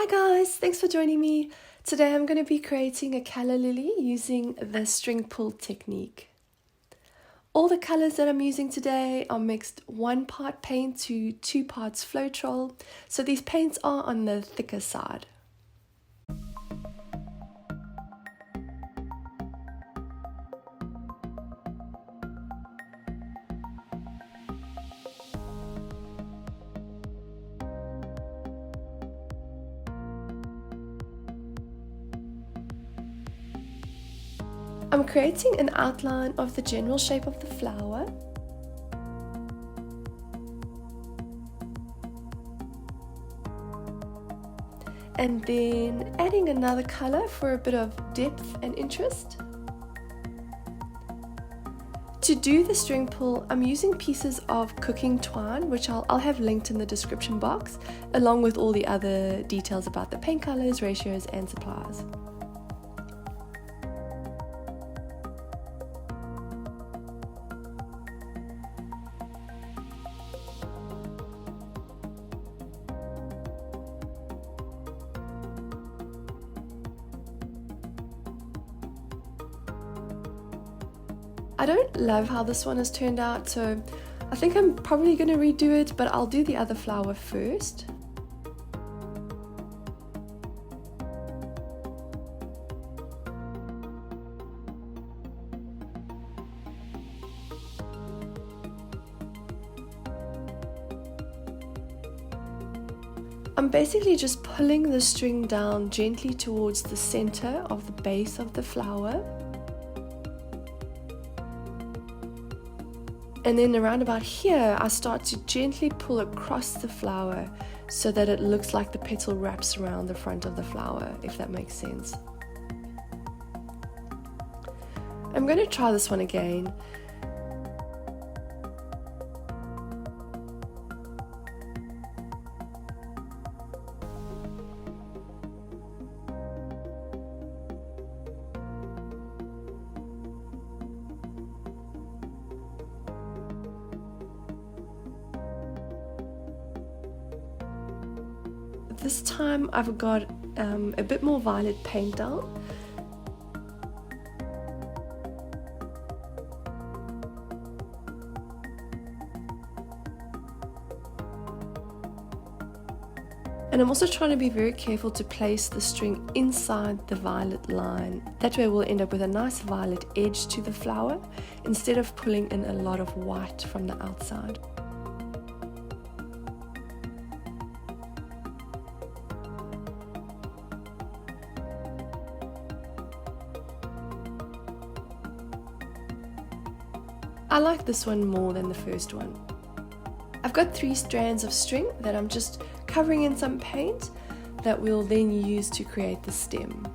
Hi guys, thanks for joining me. Today I'm going to be creating a Calla Lily using the string pull technique. All the colors that I'm using today are mixed 1 part paint to 2 parts Floetrol, so these paints are on the thicker side. I'm creating an outline of the general shape of the flower. And then adding another color for a bit of depth and interest. To do the string pull, I'm using pieces of cooking twine, which I'll have linked in the description box, along with all the other details about the paint colors, ratios, and supplies. I don't love how this one has turned out, so I think I'm probably going to redo it, but I'll do the other flower first. I'm basically just pulling the string down gently towards the center of the base of the flower. And then around about here, I start to gently pull across the flower so that it looks like the petal wraps around the front of the flower, if that makes sense. I'm going to try this one again. This time I've got a bit more violet paint down. And I'm also trying to be very careful to place the string inside the violet line. That way we'll end up with a nice violet edge to the flower instead of pulling in a lot of white from the outside. I like this one more than the first one. I've got 3 strands of string that I'm just covering in some paint that we'll then use to create the stem.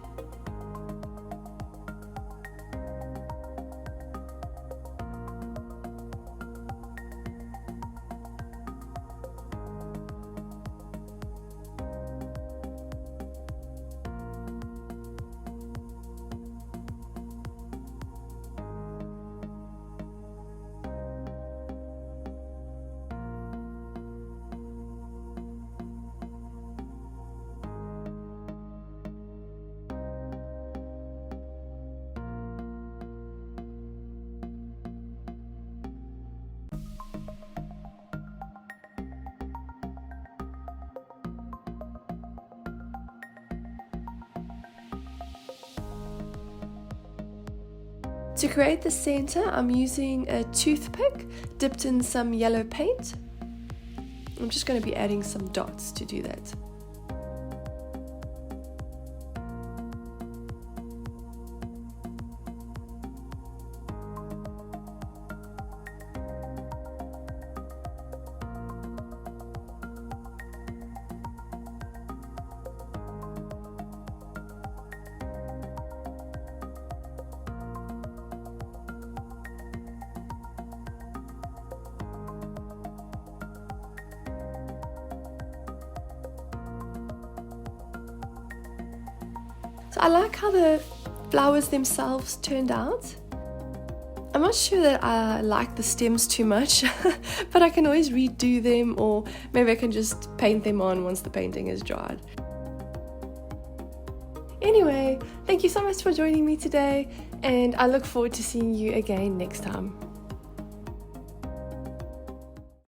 To create the center, I'm using a toothpick dipped in some yellow paint. I'm just going to be adding some dots to do that. So I like how the flowers themselves turned out. I'm not sure that I like the stems too much, but I can always redo them, or maybe I can just paint them on once the painting is dried. Anyway, thank you so much for joining me today, and I look forward to seeing you again next time.